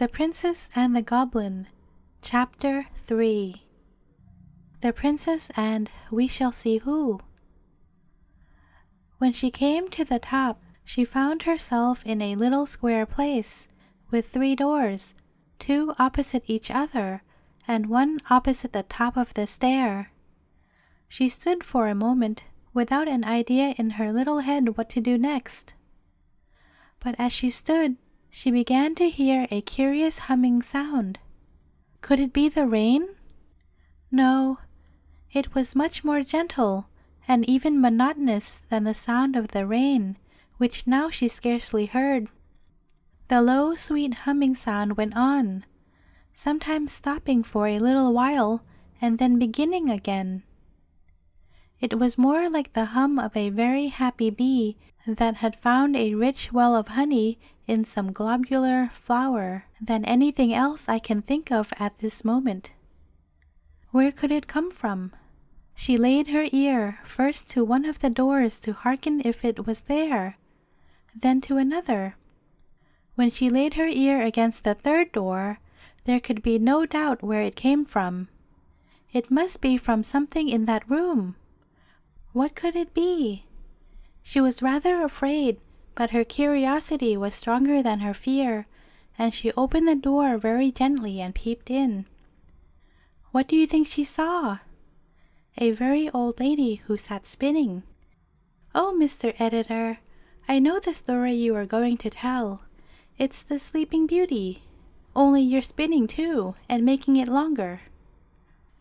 The Princess and the Goblin, Chapter 3. The Princess and We Shall See Who. When she came to the top, she found herself in a little square place, with 3 doors, 2 opposite each other, and 1 opposite the top of the stair. She stood for a moment, without an idea in her little head what to do next. But as she stood, she began to hear a curious humming sound. Could it be the rain? No, it was much more gentle and even monotonous than the sound of the rain, which now she scarcely heard. The low, sweet humming sound went on, sometimes stopping for a little while and then beginning again. It was more like the hum of a very happy bee that had found a rich well of honey in some globular flower than anything else I can think of at this moment. Where could it come from? She laid her ear first to one of the doors to hearken if it was there, then to another. When she laid her ear against the 3rd door, there could be no doubt where it came from. It must be from something in that room. What could it be? She was rather afraid, but her curiosity was stronger than her fear, and she opened the door very gently and peeped in. What do you think she saw? A very old lady who sat spinning. Oh, Mr. Editor, I know the story you are going to tell. It's the Sleeping Beauty, only you're spinning too and making it longer.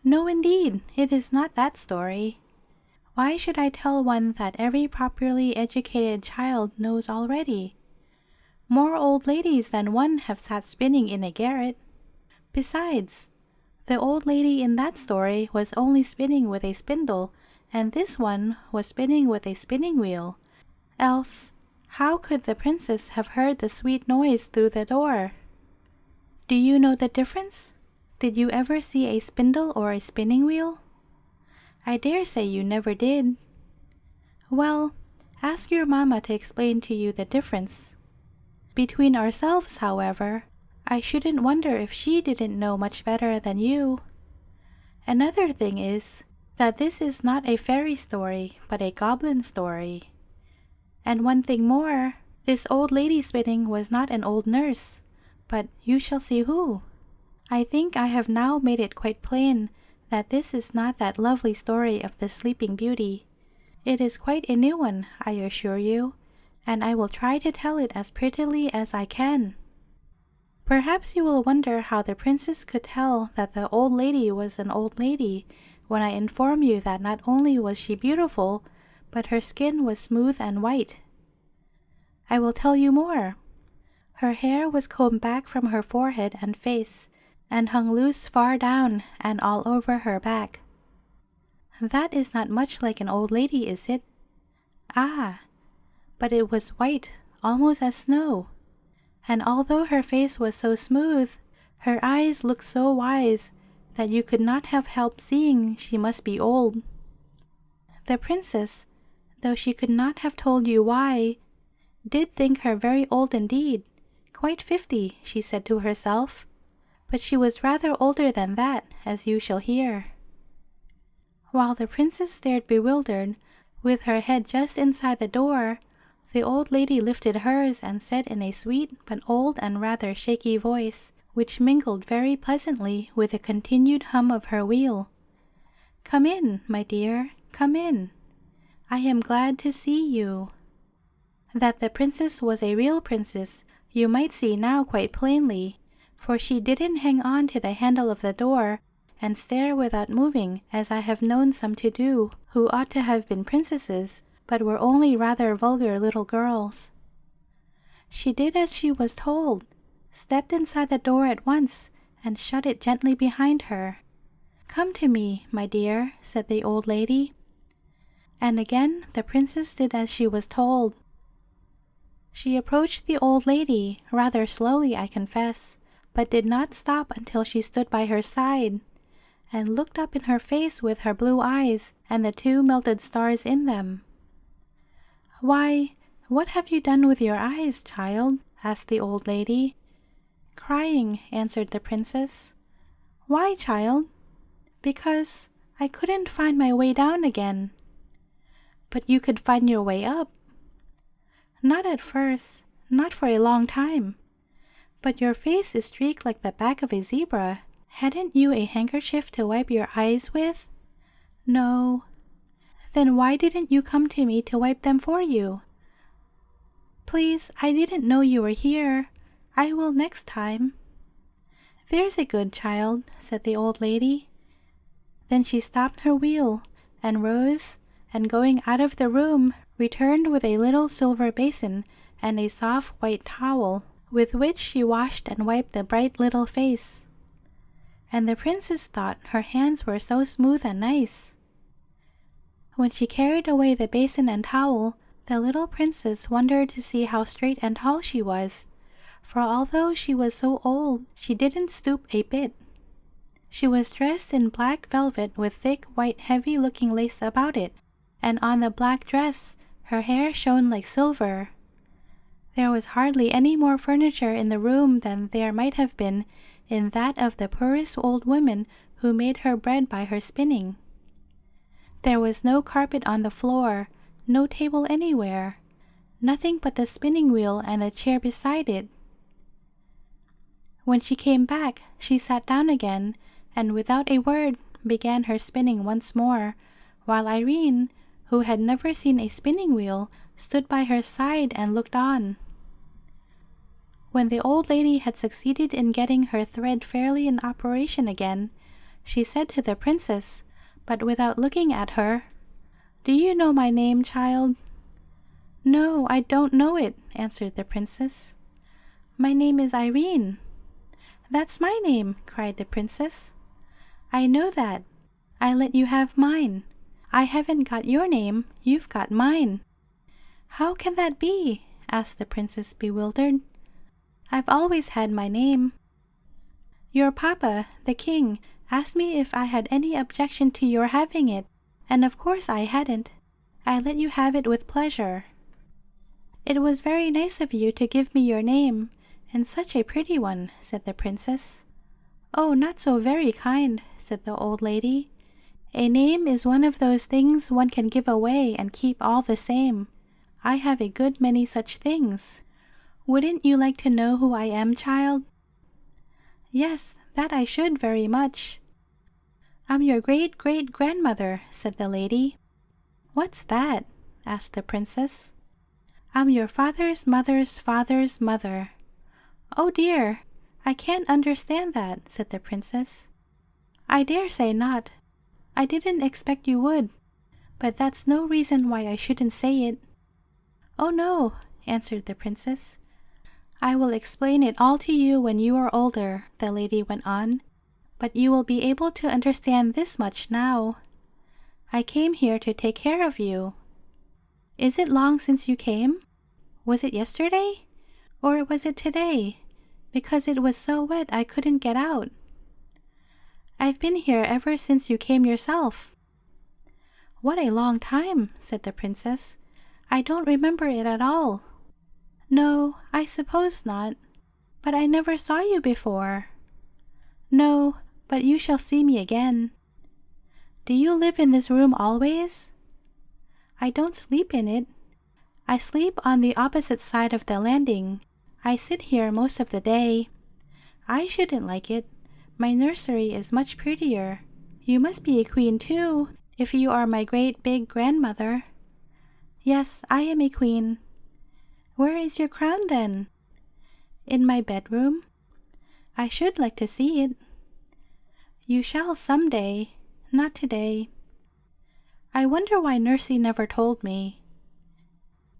No, indeed, it is not that story. Why should I tell one that every properly educated child knows already? More old ladies than one have sat spinning in a garret. Besides, the old lady in that story was only spinning with a spindle, and this one was spinning with a spinning wheel. Else, how could the princess have heard the sweet noise through the door? Do you know the difference? Did you ever see a spindle or a spinning wheel? I dare say you never did. Well, ask your mamma to explain to you the difference. Between ourselves, however, I shouldn't wonder if she didn't know much better than you. Another thing is that this is not a fairy story, but a goblin story. And one thing more, this old lady spinning was not an old nurse, but you shall see who. I think I have now made it quite plain that this is not that lovely story of the Sleeping Beauty. It is quite a new one, I assure you, and I will try to tell it as prettily as I can. Perhaps you will wonder how the princess could tell that the old lady was an old lady when I inform you that not only was she beautiful, but her skin was smooth and white. I will tell you more. Her hair was combed back from her forehead and face, and hung loose far down and all over her back. That is not much like an old lady, is it? Ah, but it was white, almost as snow. And although her face was so smooth, her eyes looked so wise that you could not have helped seeing she must be old. The princess, though she could not have told you why, did think her very old indeed, quite 50, she said to herself. But she was rather older than that, as you shall hear. While the princess stared bewildered, with her head just inside the door, the old lady lifted hers and said in a sweet but old and rather shaky voice, which mingled very pleasantly with the continued hum of her wheel, "Come in, my dear, come in. I am glad to see you." That the princess was a real princess you might see now quite plainly, for she didn't hang on to the handle of the door and stare without moving as I have known some to do who ought to have been princesses but were only rather vulgar little girls. She did as she was told, stepped inside the door at once and shut it gently behind her. "Come to me, my dear," said the old lady. And again the princess did as she was told. She approached the old lady, rather slowly I confess, but did not stop until she stood by her side, and looked up in her face with her blue eyes and the 2 melted stars in them. "Why, what have you done with your eyes, child?" asked the old lady. "Crying," answered the princess. "Why, child?" "Because I couldn't find my way down again." "But you could find your way up." "Not at first, not for a long time. But your face is streaked like the back of a zebra. Hadn't you a handkerchief to wipe your eyes with?" "No." "Then why didn't you come to me to wipe them for you?" "Please, I didn't know you were here. I will next time." "There's a good child," said the old lady. Then she stopped her wheel and rose, and going out of the room, returned with a little silver basin and a soft white towel, with which she washed and wiped the bright little face. And the princess thought her hands were so smooth and nice. When she carried away the basin and towel, the little princess wondered to see how straight and tall she was, for although she was so old, she didn't stoop a bit. She was dressed in black velvet with thick, white, heavy-looking lace about it, and on the black dress her hair shone like silver. There was hardly any more furniture in the room than there might have been in that of the poorest old woman who made her bread by her spinning. There was no carpet on the floor, no table anywhere, nothing but the spinning wheel and the chair beside it. When she came back, she sat down again, and without a word began her spinning once more, while Irene, who had never seen a spinning wheel, stood by her side and looked on. When the old lady had succeeded in getting her thread fairly in operation again, she said to the princess, but without looking at her, "Do you know my name, child?" "No, I don't know it," answered the princess. "My name is Irene." "That's my name," cried the princess. "I know that. I let you have mine. I haven't got your name, you've got mine." "How can that be?" asked the princess, bewildered. "I've always had my name." "Your papa, the king, asked me if I had any objection to your having it, and of course I hadn't. I let you have it with pleasure." "It was very nice of you to give me your name, and such a pretty one," said the princess. "Oh, not so very kind," said the old lady. "A name is one of those things one can give away and keep all the same. I have a good many such things. Wouldn't you like to know who I am, child?" "Yes, that I should very much." "I'm your great-great-grandmother," said the lady. "What's that?" asked the princess. "I'm your father's mother's father's mother." "Oh dear, I can't understand that," said the princess. "I dare say not. I didn't expect you would, but that's no reason why I shouldn't say it." "Oh no," answered the princess. "I will explain it all to you when you are older," the lady went on, "but you will be able to understand this much now. I came here to take care of you." "Is it long since you came? Was it yesterday? Or was it today? Because it was so wet I couldn't get out." "I've been here ever since you came yourself." "What a long time," said the princess. "I don't remember it at all." "No, I suppose not. But I never saw you before." "No, but you shall see me again." "Do you live in this room always?" "I don't sleep in it. I sleep on the opposite side of the landing. I sit here most of the day. I shouldn't like it. My nursery is much prettier. You must be a queen too, if you are my great big grandmother." "Yes, I am a queen." "Where is your crown then?" "In my bedroom." "I should like to see it." "You shall some day, not today." "I wonder why Nursey never told me."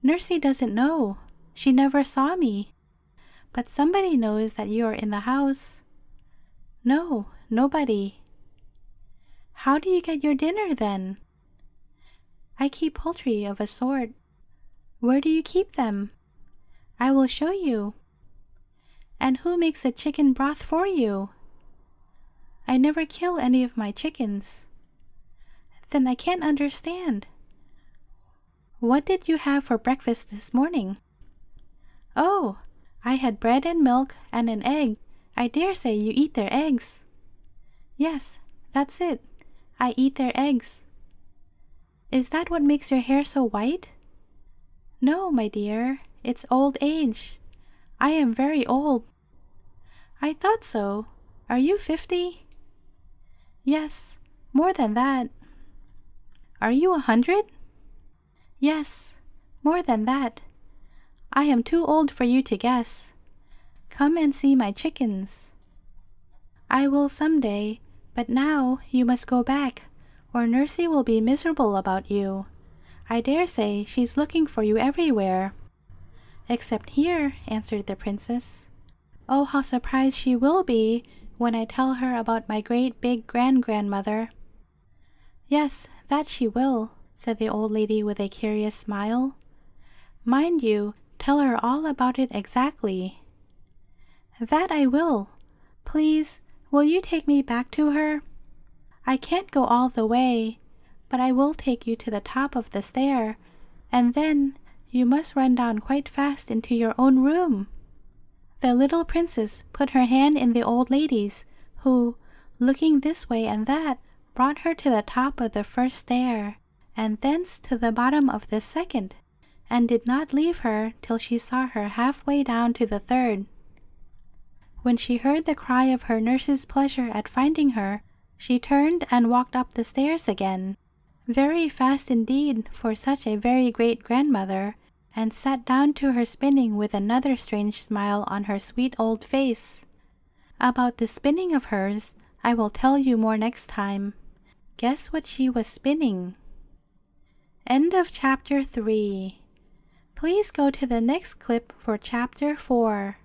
"Nursey doesn't know. She never saw me. But somebody knows that you are in the house." "No, nobody." "How do you get your dinner then?" "I keep poultry of a sort." "Where do you keep them?" "I will show you." "And who makes the chicken broth for you?" "I never kill any of my chickens." "Then I can't understand." "What did you have for breakfast this morning?" "Oh, I had bread and milk and an egg I dare say you eat their eggs." "Yes, that's it. I eat their eggs." "Is that what makes your hair so white?" "No, my dear, it's old age. I am very old." "I thought so. Are you 50? "Yes, more than that." "Are you 100? "Yes, more than that. I am too old for you to guess. Come and see my chickens." "I will some day, but now you must go back, or Nursey will be miserable about you. I dare say she's looking for you everywhere." "Except here," answered the princess. "Oh, how surprised she will be when I tell her about my great big grandmother." "Yes, that she will," said the old lady with a curious smile. "Mind you, tell her all about it exactly." "That I will. Please, will you take me back to her? I can't go all the way, but I will take you to the top of the stair, and then you must run down quite fast into your own room." The little princess put her hand in the old lady's, who, looking this way and that, brought her to the top of the first stair, and thence to the bottom of the second, and did not leave her till she saw her halfway down to the third. When she heard the cry of her nurse's pleasure at finding her, she turned and walked up the stairs again, very fast indeed for such a very great grandmother, and sat down to her spinning with another strange smile on her sweet old face. About the spinning of hers, I will tell you more next time. Guess what she was spinning. End of chapter 3. Please go to the next clip for chapter 4.